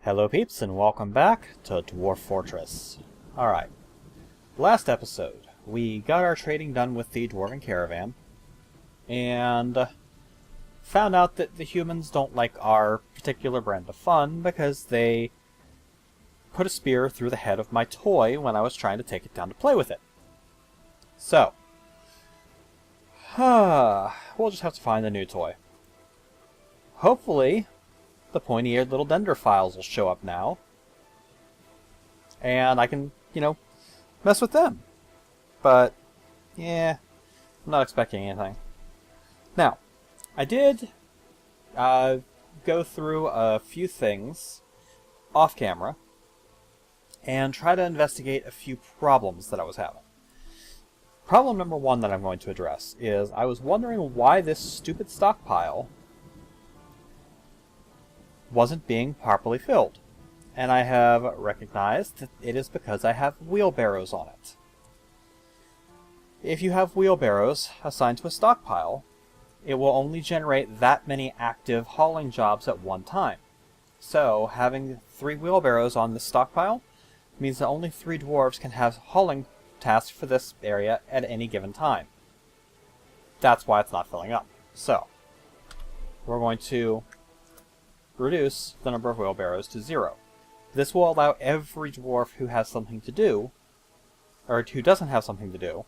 Hello peeps, and welcome back to Dwarf Fortress. Alright, last episode, we got our trading done with the Dwarven Caravan, and found out that the humans don't like our particular brand of fun because they put a spear through the head of my toy when I was trying to take it down to play with it. So, we'll just have to find a new toy. Hopefully, the pointy-eared little dendrophiles will show up now. And I can, mess with them. But, yeah, I'm not expecting anything. Now, I did go through a few things off camera and try to investigate a few problems that I was having. Problem number one that I'm going to address is I was wondering why this stupid stockpile wasn't being properly filled. And I have recognized that it is because I have wheelbarrows on it. If you have wheelbarrows assigned to a stockpile, it will only generate that many active hauling jobs at one time. So, having 3 wheelbarrows on this stockpile means that only 3 dwarves can have hauling tasks for this area at any given time. That's why it's not filling up. So, we're going to reduce the number of wheelbarrows to 0. This will allow every dwarf who has something to do, or who doesn't have something to do,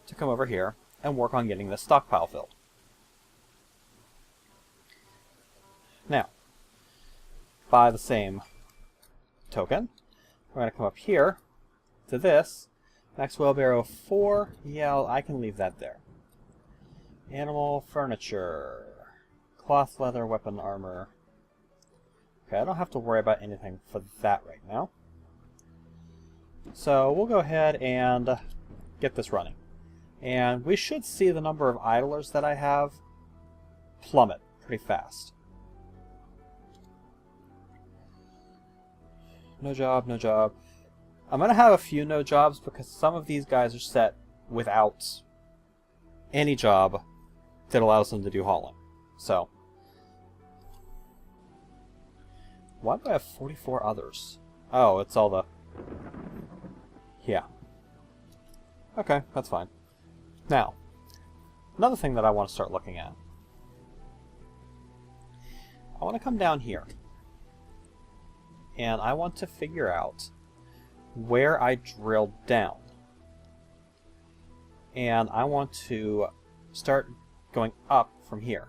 to come over here and work on getting this stockpile filled. Now, by the same token, we're going to come up here to this. Max wheelbarrow 4. Yeah, I can leave that there. Animal furniture. Cloth, leather, weapon, armor. Okay, I don't have to worry about anything for that right now. So we'll go ahead and get this running. And we should see the number of idlers that I have plummet pretty fast. No job, no job. I'm going to have a few no jobs because some of these guys are set without any job that allows them to do hauling. So, why do I have 44 others? Oh, it's all the... Yeah. Okay, that's fine. Now, another thing that I want to start looking at. I want to come down here. And I want to figure out where I drilled down. And I want to start going up from here.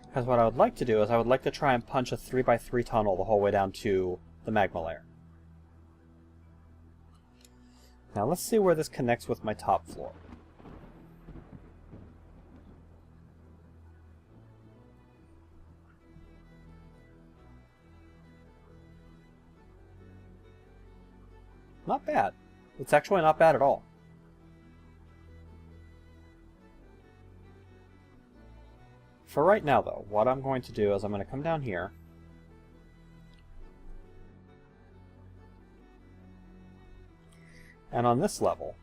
Because what I would like to do is I would like to try and punch a 3x3 tunnel the whole way down to the magma layer. Now let's see where this connects with my top floor. Not bad. It's actually not bad at all. For right now, though, what I'm going to do is I'm going to come down here. And on this level,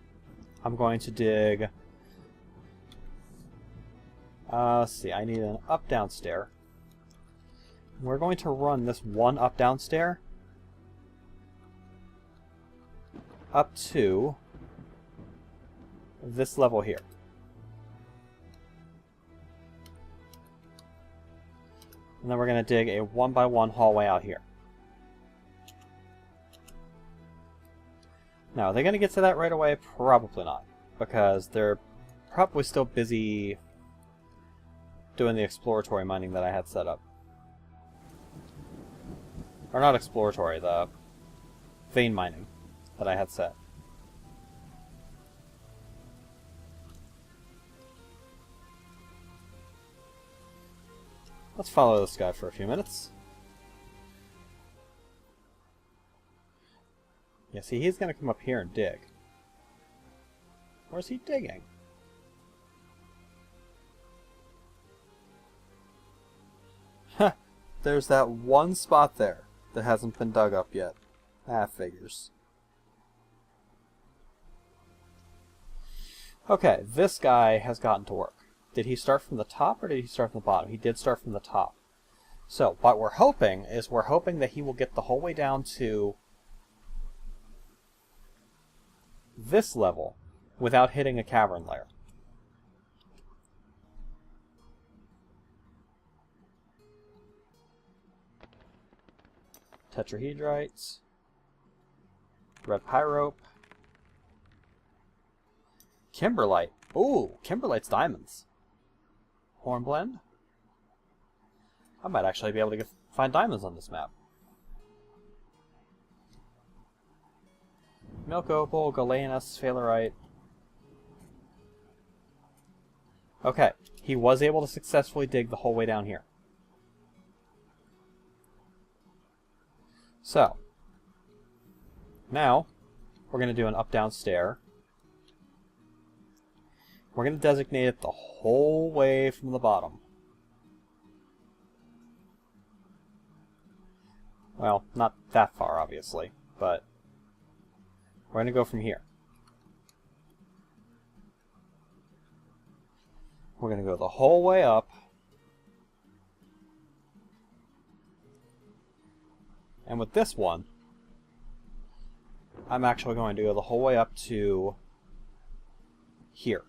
I'm going to dig... let's see, I need an up-down stair. We're going to run this one up-down stair up to this level here. And then we're going to dig a 1x1 hallway out here. Now, are they going to get to that right away? Probably not. Because they're probably still busy doing the exploratory mining that I had set up. Or not exploratory, the vein mining that I had set. Let's follow this guy for a few minutes. Yeah, see, he's going to come up here and dig. Where's he digging? Huh, there's that one spot there that hasn't been dug up yet. Ah, figures. Okay, this guy has gotten to work. Did he start from the top or did he start from the bottom? He did start from the top. So what we're hoping is that he will get the whole way down to this level without hitting a cavern layer. Tetrahedrites, red pyrope, kimberlite. Ooh, kimberlite's diamonds. Hornblende. I might actually be able to find diamonds on this map. Milk opal, galenus, phalerite. Okay, he was able to successfully dig the whole way down here. So, now we're going to do an up-down stair. We're going to designate it the whole way from the bottom. Well, not that far, obviously, but we're going to go from here. We're going to go the whole way up. And with this one, I'm actually going to go the whole way up to here.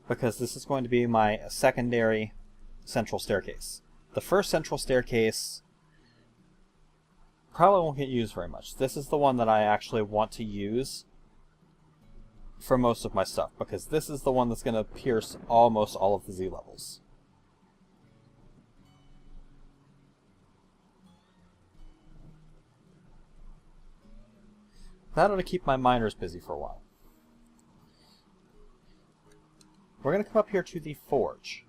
Because this is going to be my secondary central staircase. The first central staircase probably won't get used very much. This is the one that I actually want to use for most of my stuff, because this is the one that's going to pierce almost all of the Z levels. That ought to keep my miners busy for a while. We're going to come up here to the forge.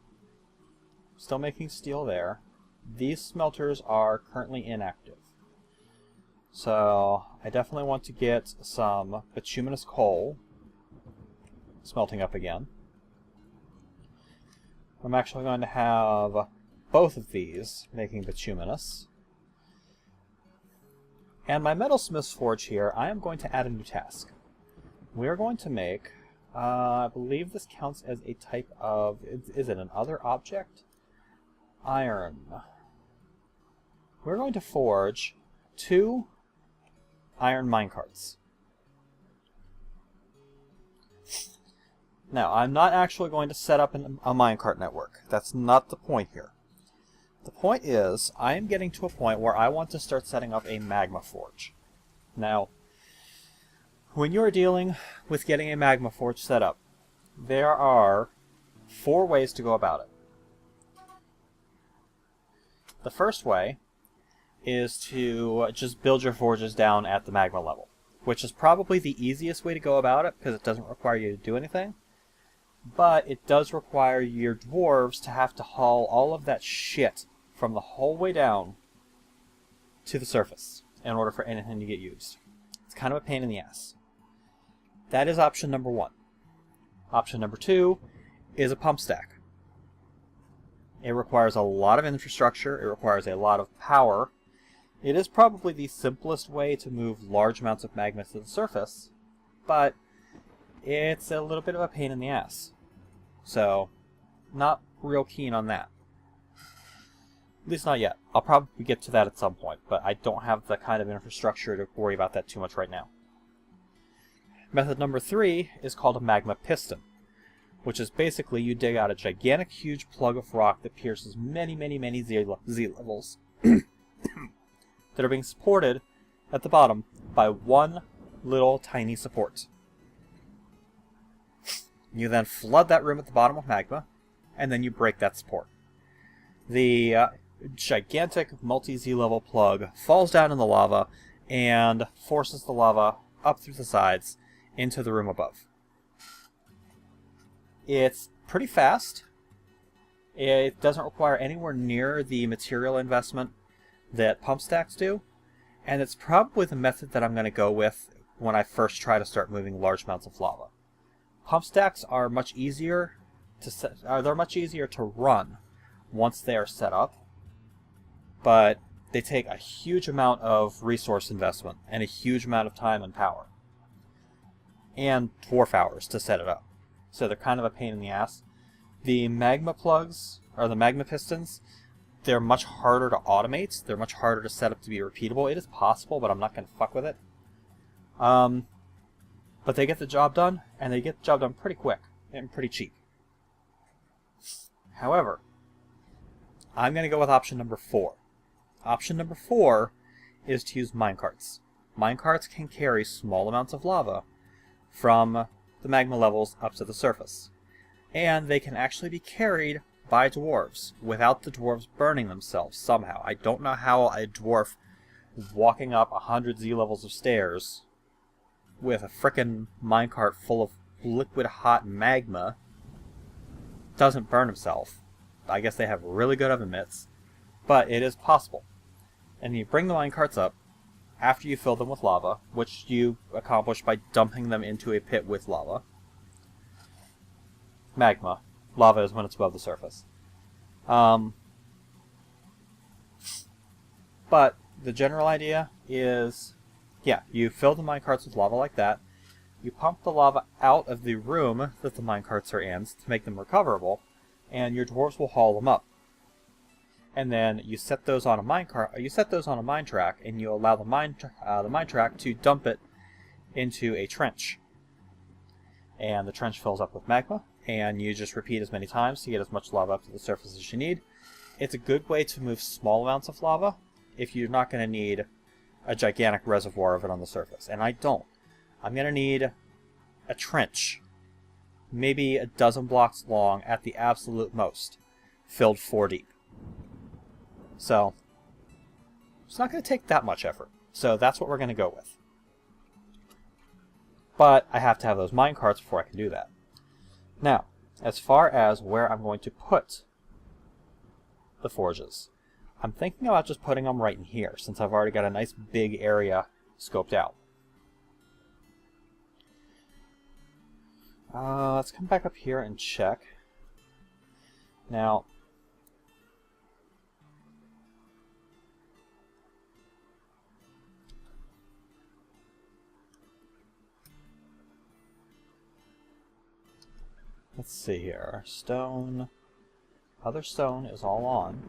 Still making steel there. These smelters are currently inactive. So I definitely want to get some bituminous coal smelting up again. I'm actually going to have both of these making bituminous. And my metalsmith's forge here, I am going to add a new task. We are going to make, I believe this counts as a type of, is it an other object? Iron. We're going to forge 2 iron minecarts. Now, I'm not actually going to set up a minecart network. That's not the point here. The point is, I am getting to a point where I want to start setting up a magma forge. Now, when you're dealing with getting a magma forge set up, there are 4 ways to go about it. The first way is to just build your forges down at the magma level, which is probably the easiest way to go about it because it doesn't require you to do anything. But it does require your dwarves to have to haul all of that shit from the whole way down to the surface in order for anything to get used. It's kind of a pain in the ass. That is option number 1. Option number 2 is a pump stack. It requires a lot of infrastructure, it requires a lot of power. It is probably the simplest way to move large amounts of magma to the surface, but it's a little bit of a pain in the ass. So, not real keen on that. At least not yet. I'll probably get to that at some point, but I don't have the kind of infrastructure to worry about that too much right now. Method number 3 is called a magma piston, which is basically you dig out a gigantic, huge plug of rock that pierces many, many, many Z levels that are being supported at the bottom by one little tiny support. You then flood that room at the bottom with magma, and then you break that support. The gigantic multi-Z level plug falls down in the lava and forces the lava up through the sides into the room above. It's pretty fast. It doesn't require anywhere near the material investment that pump stacks do, and it's probably the method that I'm going to go with when I first try to start moving large amounts of lava. Pump stacks are much easier to run once they are set up, but they take a huge amount of resource investment and a huge amount of time and power. And dwarf hours to set it up. So they're kind of a pain in the ass. The magma plugs, or the magma pistons, they're much harder to automate. They're much harder to set up to be repeatable. It is possible, but I'm not going to fuck with it. But they get the job done, and they get the job done pretty quick and pretty cheap. However, I'm going to go with option number 4. Option number 4 is to use minecarts. Minecarts can carry small amounts of lava from the magma levels up to the surface. And they can actually be carried by dwarves without the dwarves burning themselves somehow. I don't know how a dwarf walking up 100 Z levels of stairs with a frickin' minecart full of liquid hot magma doesn't burn himself. I guess they have really good oven mitts, but it is possible. And you bring the minecarts up after you fill them with lava, which you accomplish by dumping them into a pit with lava. Magma. Lava is when it's above the surface. But the general idea is, yeah, you fill the minecarts with lava like that. You pump the lava out of the room that the minecarts are in to make them recoverable, and your dwarves will haul them up. And then you set those on a minecart. You set those on a mine track, and you allow the mine track to dump it into a trench. And the trench fills up with magma, and you just repeat as many times to get as much lava up to the surface as you need. It's a good way to move small amounts of lava if you're not going to need a gigantic reservoir of it on the surface. And I don't. I'm going to need a trench, maybe a dozen blocks long at the absolute most, filled 4 deep. So, it's not going to take that much effort. So that's what we're going to go with. But I have to have those minecarts before I can do that. Now, as far as where I'm going to put the forges, I'm thinking about just putting them right in here, since I've already got a nice big area scoped out. Let's come back up here and check. Now, let's see here. Stone. Other stone is all on.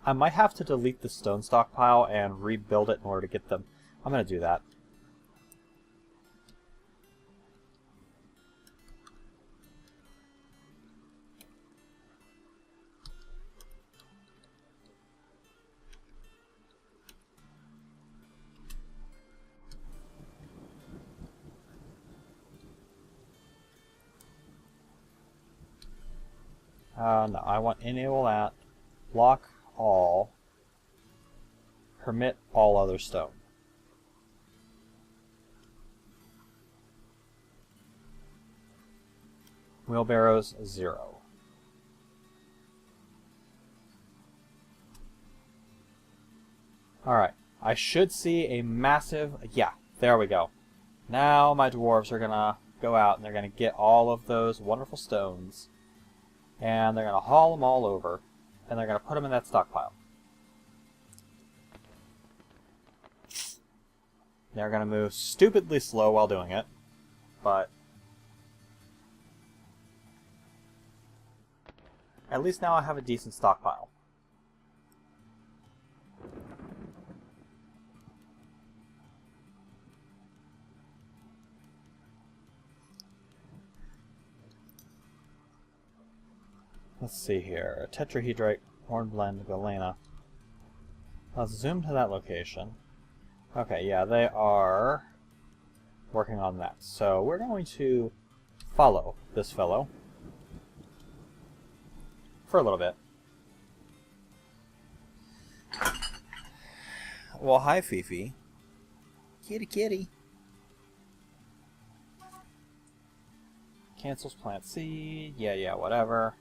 I might have to delete the stone stockpile and rebuild it in order to get them. I'm going to do that. No, I want enable that, block all, permit all other stone. Wheelbarrows, 0. Alright, I should see a massive, yeah, there we go. Now my dwarves are gonna go out and they're gonna get all of those wonderful stones. And they're going to haul them all over, and they're going to put them in that stockpile. They're going to move stupidly slow while doing it, but at least now I have a decent stockpile. Let's see here. Tetrahedrite, Hornblende, Galena. Let's zoom to that location. Okay, yeah, they are working on that. So we're going to follow this fellow for a little bit. Well, hi, Fifi. Kitty, kitty. Cancels plant seed. Yeah, whatever.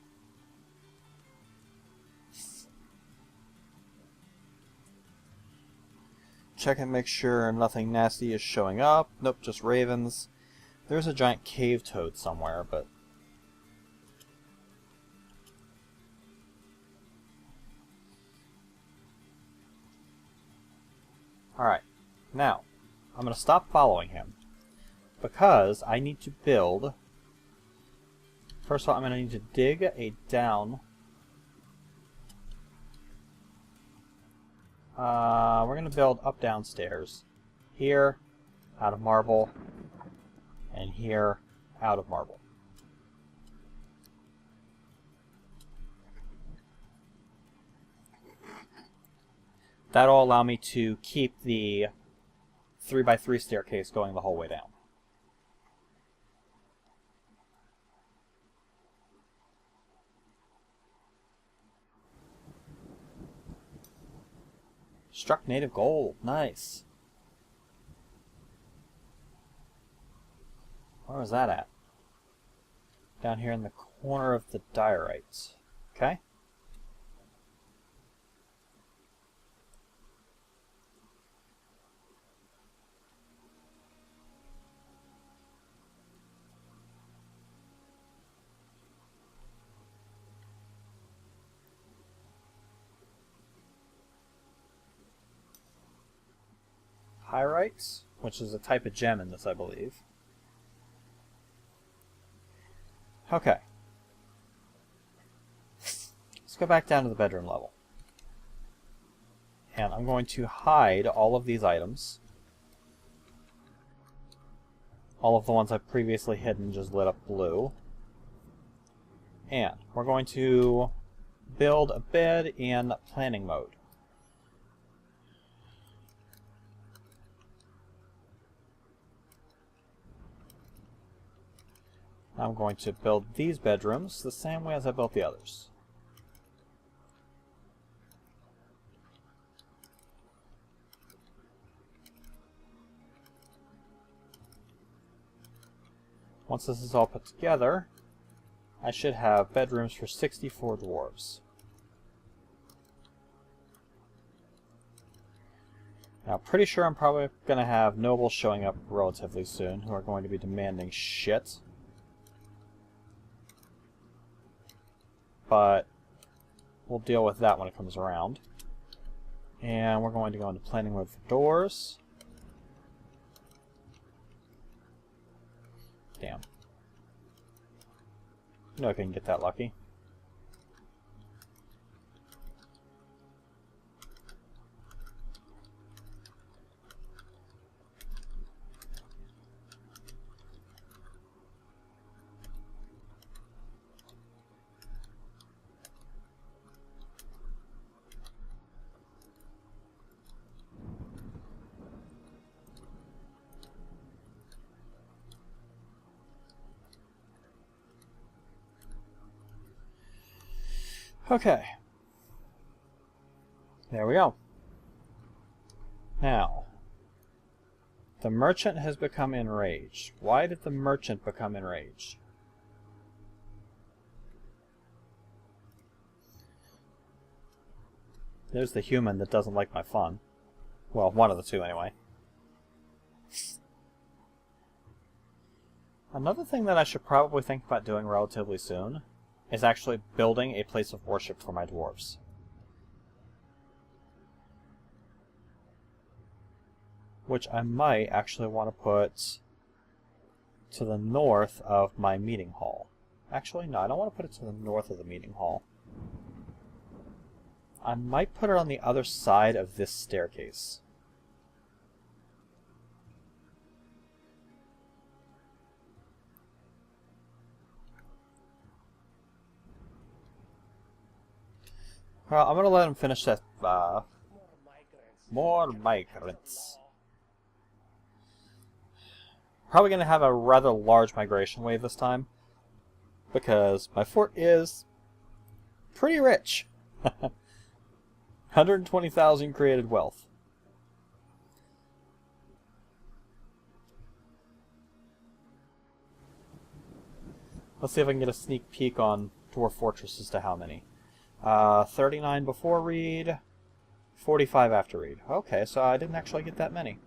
Check and make sure nothing nasty is showing up. Nope, just ravens. There's a giant cave toad somewhere, but... Alright, now, I'm going to stop following him, because I need to build... First of all, I'm going to need to dig a down... we're going to build up downstairs. Here, out of marble, and here, out of marble. That'll allow me to keep the 3x3 staircase going the whole way down. Struck native gold. Nice. Where was that at? Down here in the corner of the diorites. Okay. Pyrites, which is a type of gem in this, I believe. Okay. Let's go back down to the bedroom level. And I'm going to hide all of these items. All of the ones I've previously hidden just lit up blue. And we're going to build a bed in planning mode. I'm going to build these bedrooms the same way as I built the others. Once this is all put together, I should have bedrooms for 64 dwarves. Now, pretty sure I'm probably going to have nobles showing up relatively soon who are going to be demanding shit. But we'll deal with that when it comes around. And we're going to go into planning mode for doors. Damn. No, I couldn't get that lucky. Okay. There we go. Now, the merchant has become enraged. Why did the merchant become enraged? There's the human that doesn't like my fun. Well, one of the two anyway. Another thing that I should probably think about doing relatively soon is actually building a place of worship for my dwarves. Which I might actually want to put to the north of my meeting hall. Actually, no, I don't want to put it to the north of the meeting hall. I might put it on the other side of this staircase. Well, I'm going to let him finish that. More migrants. Probably going to have a rather large migration wave this time, because my fort is pretty rich. 120,000 created wealth. Let's see if I can get a sneak peek on Dwarf Fortress as to how many. 39 before read, 45 after read. Okay, so I didn't actually get that many.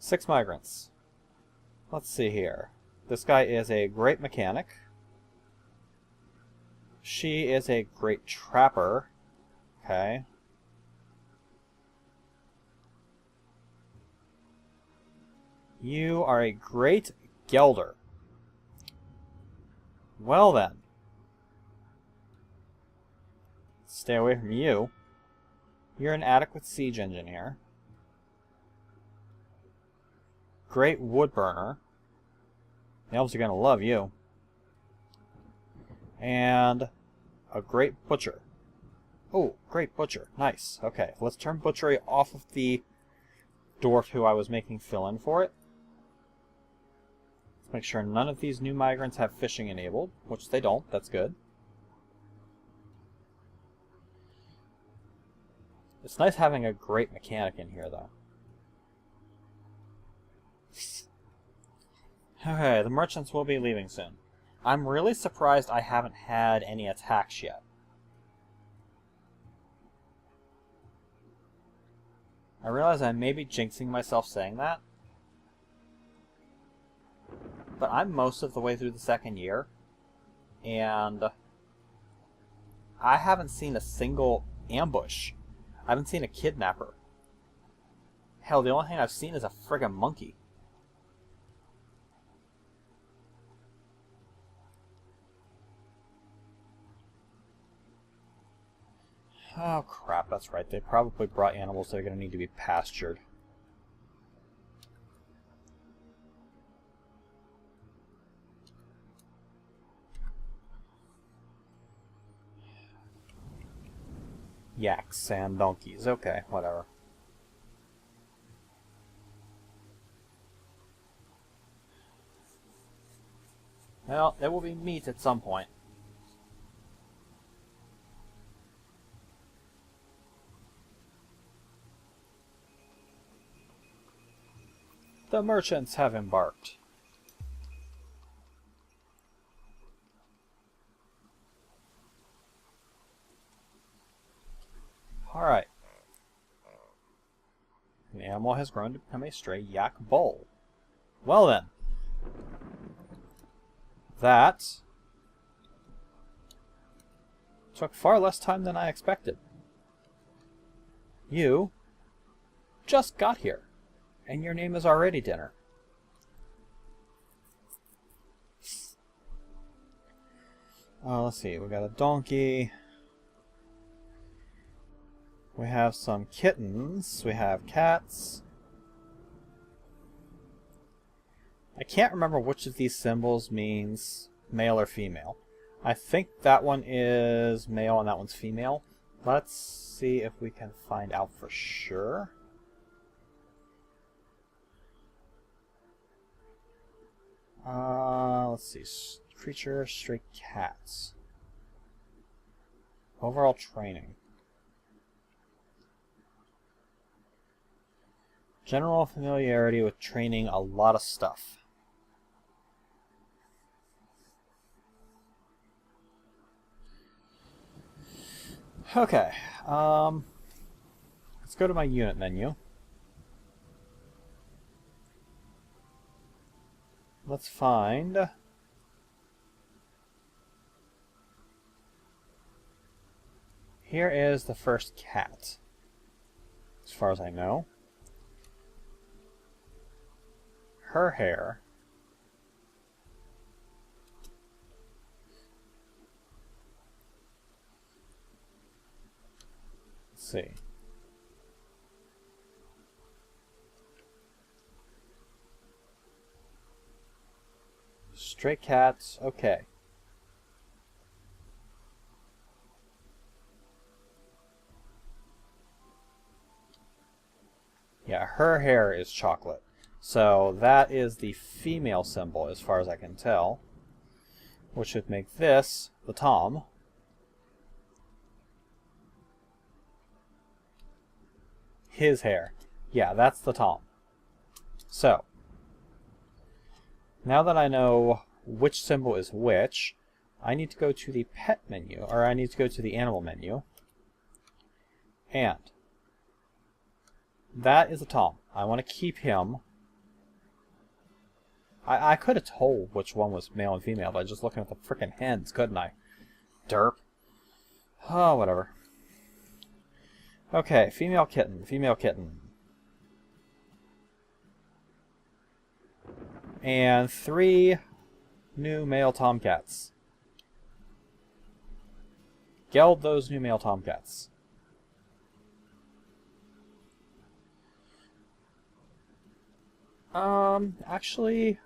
6 migrants. Let's see here. This guy is a great mechanic. She is a great trapper. Okay. You are a great gelder. Well then. Stay away from you. You're an adequate siege engineer. Great wood burner. The elves are going to love you. And a great butcher. Oh, great butcher. Nice. Okay, let's turn butchery off of the dwarf who I was making fill in for it. Let's make sure none of these new migrants have fishing enabled, which they don't. That's good. It's nice having a great mechanic in here, though. Okay, the merchants will be leaving soon. I'm really surprised I haven't had any attacks yet. I realize I may be jinxing myself saying that, but I'm most of the way through the second year, and I haven't seen a single ambush. I haven't seen a kidnapper. Hell, the only thing I've seen is a friggin' monkey. Oh crap, that's right. They probably brought animals that are going to need to be pastured. Yaks and donkeys. Okay, whatever. Well, there will be meat at some point. The merchants have embarked. Alright. The animal has grown to become a stray yak bull. Well then. That took far less time than I expected. You just got here, and your name is already dinner. Let's see, we got a donkey. We have some kittens. We have cats. I can't remember which of these symbols means male or female. I think that one is male and that one's female. Let's see if we can find out for sure. Let's see. Creature, stray cats. Overall training. General familiarity with training a lot of stuff. Okay, let's go to my unit menu. Let's find here is the first cat, as far as I know. Her hair see. Stray cats, okay. Yeah, her hair is chocolate. So that is the female symbol as far as I can tell. Which would make this the Tom. His hair. Yeah, that's the Tom. So, now that I know which symbol is which, I need to go to the pet menu, or I need to go to the animal menu. And that is a Tom. I want to keep him. I could have told which one was male and female by just looking at the frickin' hens, couldn't I? Derp. Oh, whatever. Okay, female kitten, female kitten. And 3 new male tomcats. Geld those new male tomcats. Actually,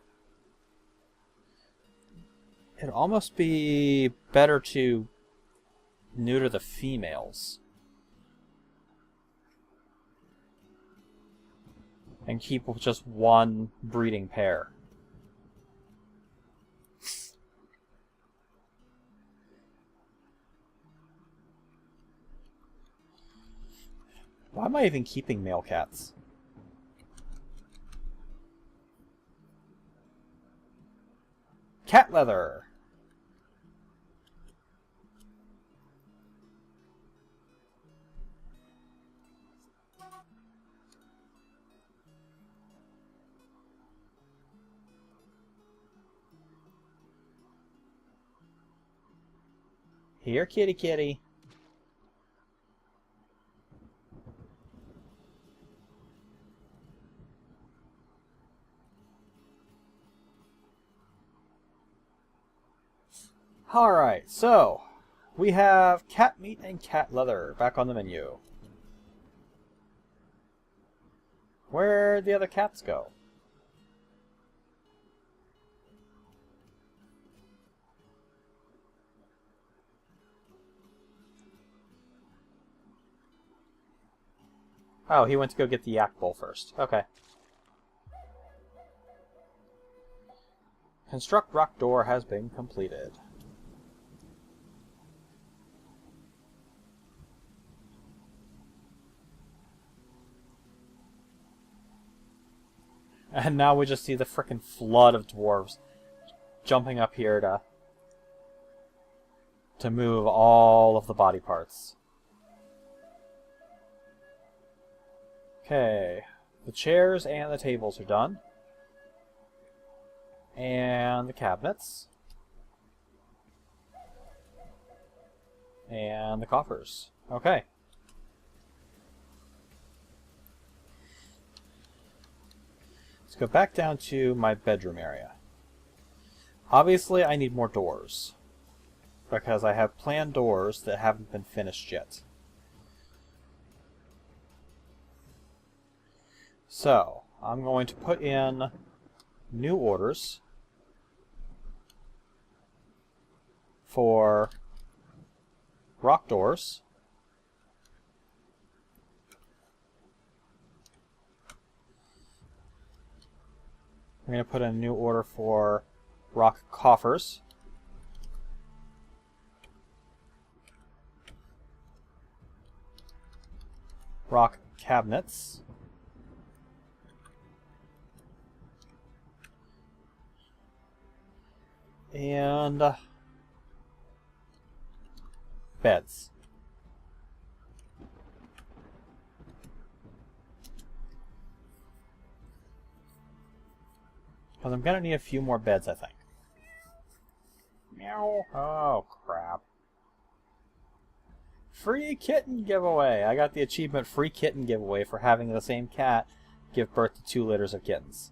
it'd almost be better to neuter the females. And keep just one breeding pair. Why am I even keeping male cats? Cat leather! Here, kitty kitty. Alright, so we have cat meat and cat leather back on the menu. Where'd the other cats go? Oh, he went to go get the yak bowl first. Okay. Construct rock door has been completed. And now we just see the frickin' flood of dwarves jumping up here to move all of the body parts. Okay, the chairs and the tables are done. And the cabinets. And the coffers. Okay. Let's go back down to my bedroom area. Obviously, I need more doors, because I have planned doors that haven't been finished yet. So, I'm going to put in new orders for rock doors. I'm going to put in a new order for rock coffers. Rock cabinets. And beds. Because I'm going to need a few more beds, I think. Meow. Oh, crap. Free kitten giveaway. I got the achievement free kitten giveaway for having the same cat give birth to 2 litters of kittens.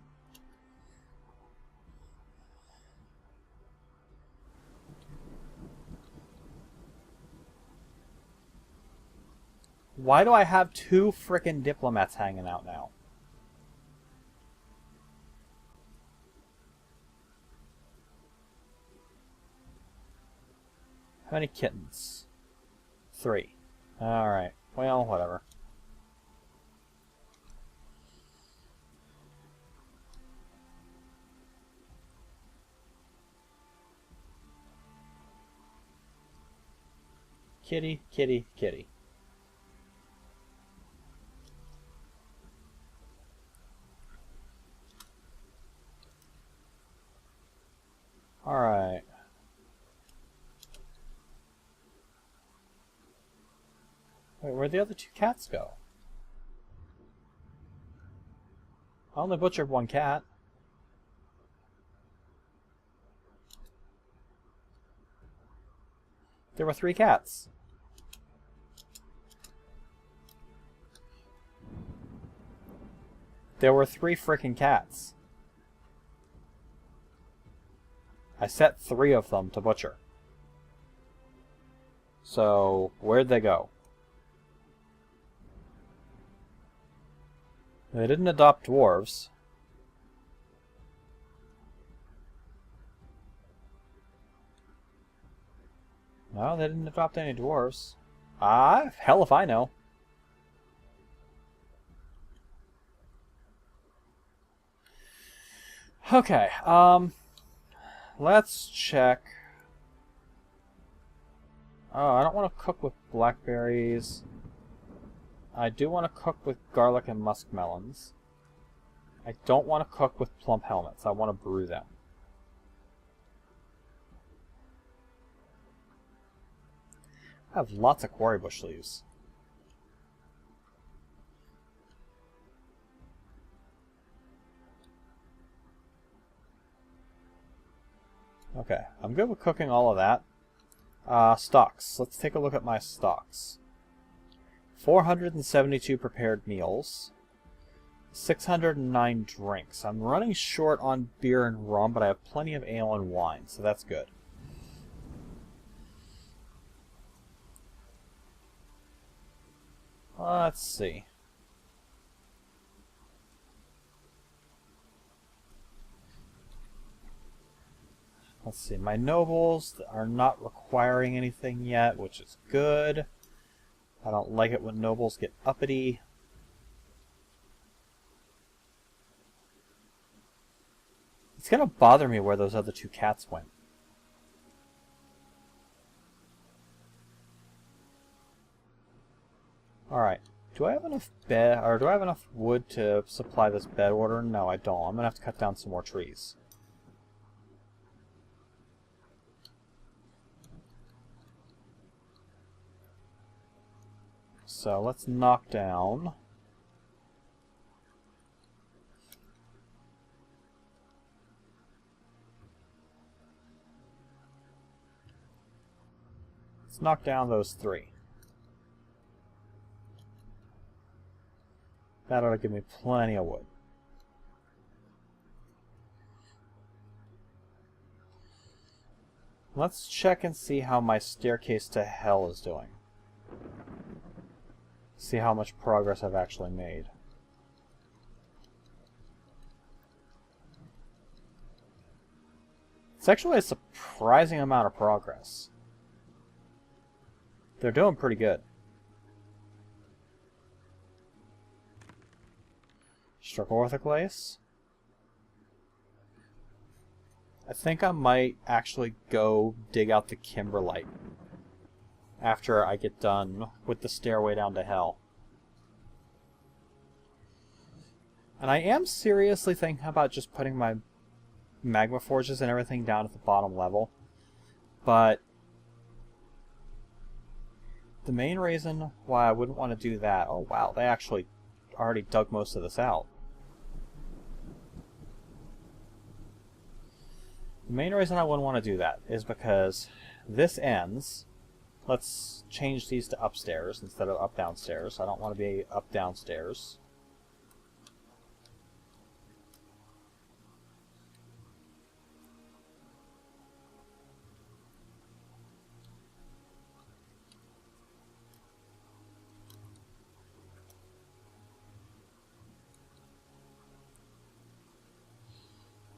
Why do I have 2 frickin' diplomats hanging out now? How many kittens? 3. Alright. Well, whatever. Kitty, kitty, kitty. Alright. Wait, where'd the other 2 cats go? I only butchered 1 cat. There were 3 cats. There were 3 frickin' cats. I set 3 of them to butcher. So, where'd they go? They didn't adopt dwarves. No, they didn't adopt any dwarves. Hell if I know. Okay, let's check. Oh, I don't want to cook with blackberries. I do want to cook with garlic and muskmelons. I don't want to cook with plump helmets. I want to brew them. I have lots of quarry bush leaves. Okay, I'm good with cooking all of that. Stocks. Let's take a look at my stocks. 472 prepared meals. 609 drinks. I'm running short on beer and rum, but I have plenty of ale and wine, so that's good. Let's see. Let's see. My nobles are not requiring anything yet, which is good. I don't like it when nobles get uppity. It's gonna bother me where those other 2 cats went. Alright. Do I have enough do I have enough wood to supply this bed order? No, I don't. I'm gonna have to cut down some more trees. So let's knock down. Let's knock down those 3. That ought to give me plenty of wood. Let's check and see how my staircase to hell is doing. See how much progress I've actually made. It's actually a surprising amount of progress. They're doing pretty good. Struck orthoclase. I think I might actually go dig out the kimberlite after I get done with the stairway down to hell. And I am seriously thinking about just putting my magma forges and everything down at the bottom level. But the main reason why I wouldn't want to do that... Oh wow, they actually already dug most of this out. The main reason I wouldn't want to do that is because this ends... Let's change these to upstairs instead of up downstairs. I don't want to be up downstairs.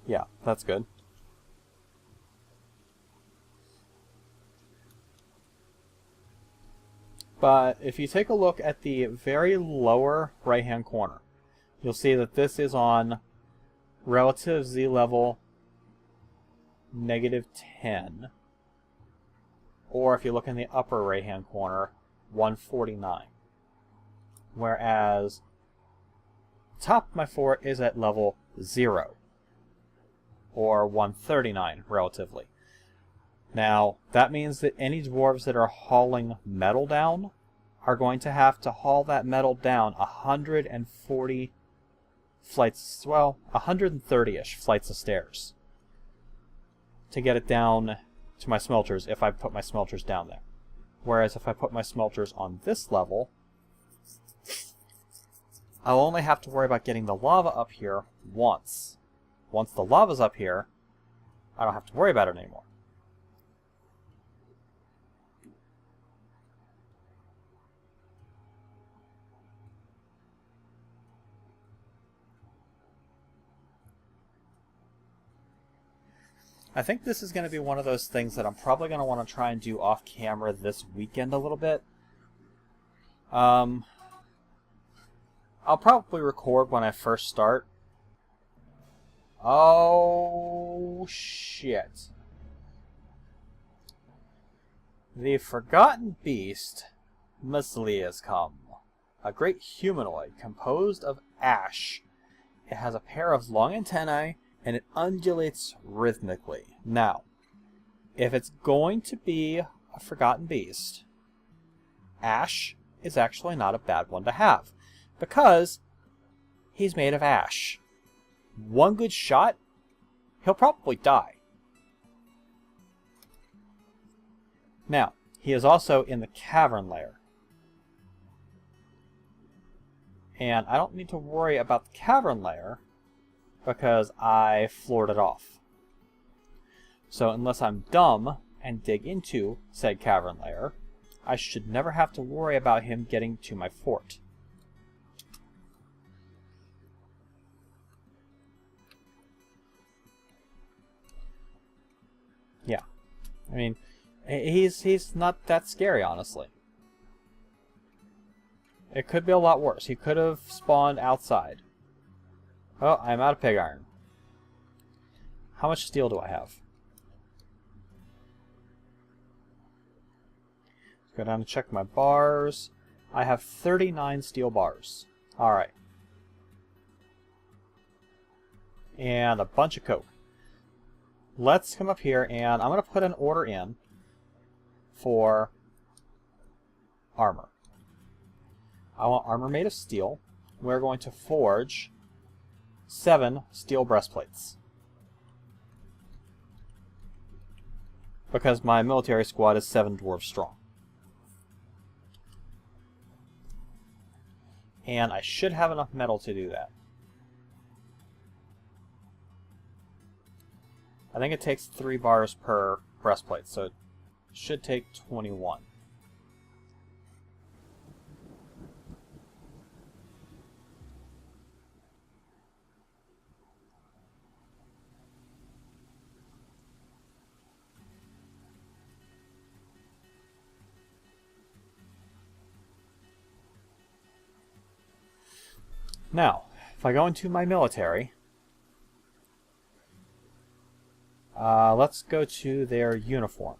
Yeah, that's good. But if you take a look at the very lower right-hand corner, you'll see that this is on relative Z level -10. Or if you look in the upper right-hand corner, 149. Whereas top of my fort is at level 0. Or 139, relatively. Now, that means that any dwarves that are hauling metal down are going to have to haul that metal down 140 flights, well, 130-ish flights of stairs to get it down to my smelters if I put my smelters down there. Whereas if I put my smelters on this level, I'll only have to worry about getting the lava up here once. Once the lava's up here, I don't have to worry about it anymore. I think this is going to be one of those things that I'm probably going to want to try and do off camera this weekend a little bit. I'll probably record when I first start. Oh, shit. The Forgotten Beast, Musli, has come. A great humanoid composed of ash. It has a pair of long antennae, and it undulates rhythmically. Now, if it's going to be a Forgotten Beast, ash is actually not a bad one to have, because he's made of ash. One good shot, he'll probably die. Now, he is also in the cavern layer. And I don't need to worry about the cavern layer because I floored it off. So unless I'm dumb and dig into said cavern layer, I should never have to worry about him getting to my fort. Yeah. I mean, he's not that scary, honestly. It could be a lot worse. He could have spawned outside. Oh, I'm out of pig iron. How much steel do I have? Let's go down and check my bars. I have 39 steel bars. Alright. And a bunch of coke. Let's come up here and I'm going to put an order in for armor. I want armor made of steel. We're going to forge 7 steel breastplates. Because my military squad is 7 dwarves strong. And I should have enough metal to do that. I think it takes 3 bars per breastplate, so it should take 21. Now, if I go into my military, let's go to their uniform.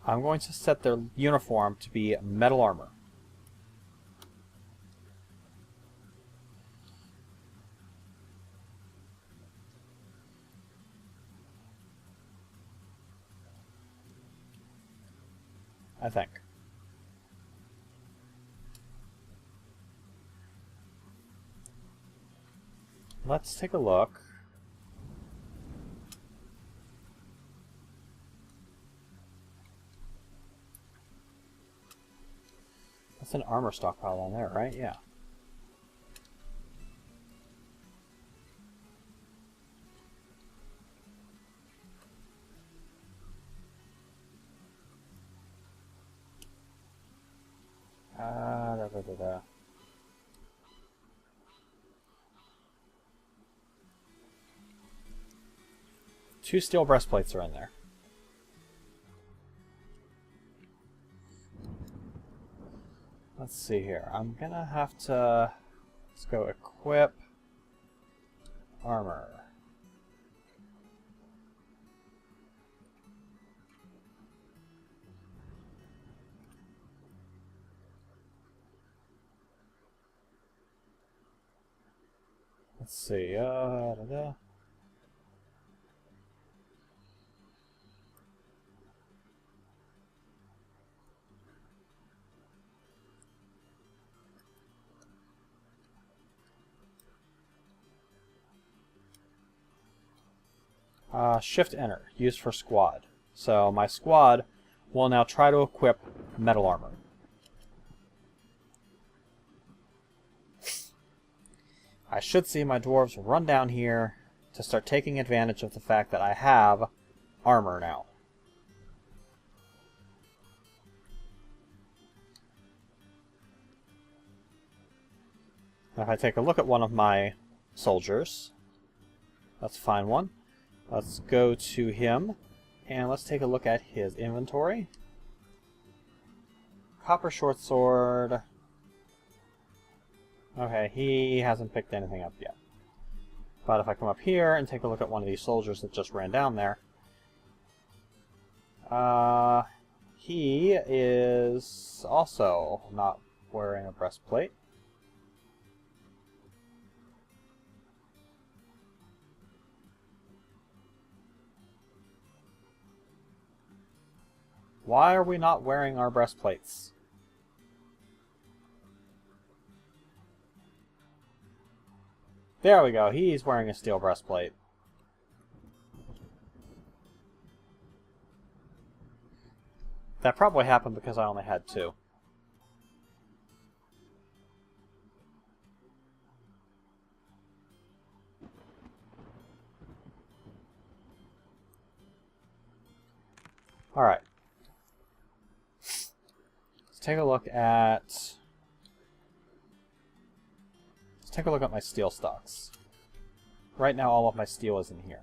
I'm going to set their uniform to be metal armor. I think. Let's take a look. That's an armor stockpile on there, right? Yeah. Da. 2 steel breastplates are in there. Let's see here. I'm gonna have to... Let's go equip armor. Let's see. Shift enter, used for squad. So my squad will now try to equip metal armor. I should see my dwarves run down here, to start taking advantage of the fact that I have armor now. Now if I take a look at one of my soldiers, let's find one. Let's go to him, and let's take a look at his inventory. Copper short sword. Okay, he hasn't picked anything up yet. But if I come up here and take a look at one of these soldiers that just ran down there, he is also not wearing a breastplate. Why are we not wearing our breastplates? There we go, he's wearing a steel breastplate. That probably happened because I only had 2. Alright. Let's take a look at my steel stocks. Right now all of my steel is in here.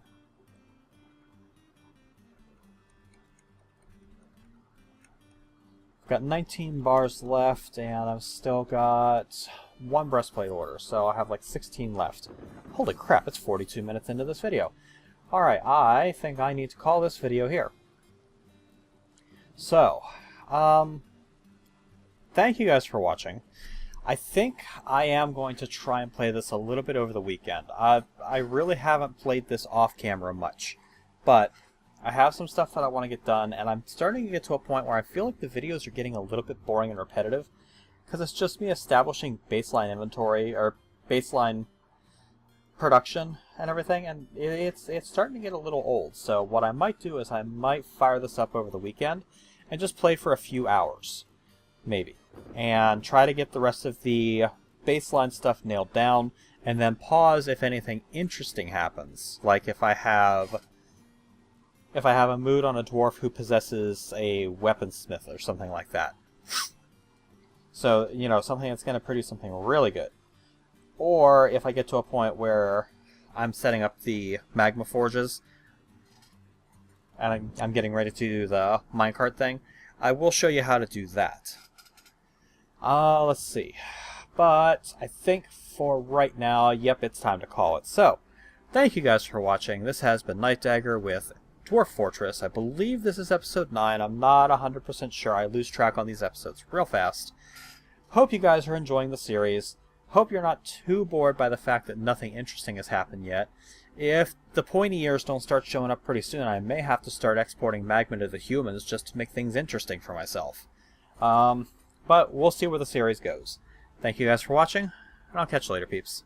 I've got 19 bars left, and I've still got 1 breastplate order, so I have like 16 left. Holy crap, it's 42 minutes into this video. Alright, I think I need to call this video here. So, thank you guys for watching. I think I am going to try and play this a little bit over the weekend. I really haven't played this off camera much, but I have some stuff that I want to get done, and I'm starting to get to a point where I feel like the videos are getting a little bit boring and repetitive, because it's just me establishing baseline inventory, or baseline production and everything, and it's starting to get a little old. So what I might do is I might fire this up over the weekend and just play for a few hours, maybe, and try to get the rest of the baseline stuff nailed down, and then pause if anything interesting happens, like if I have a mood on a dwarf who possesses a weaponsmith or something like that. So, you know, something that's going to produce something really good. Or if I get to a point where I'm setting up the magma forges and I'm getting ready to do the minecart thing, I will show you how to do that. Let's see. But I think for right now, yep, it's time to call it. So, thank you guys for watching. This has been Night Dagger with Dwarf Fortress. I believe this is episode 9. I'm not 100% sure. I lose track on these episodes real fast. Hope you guys are enjoying the series. Hope you're not too bored by the fact that nothing interesting has happened yet. If the pointy ears don't start showing up pretty soon, I may have to start exporting magma to the humans just to make things interesting for myself. But we'll see where the series goes. Thank you guys for watching, and I'll catch you later, peeps.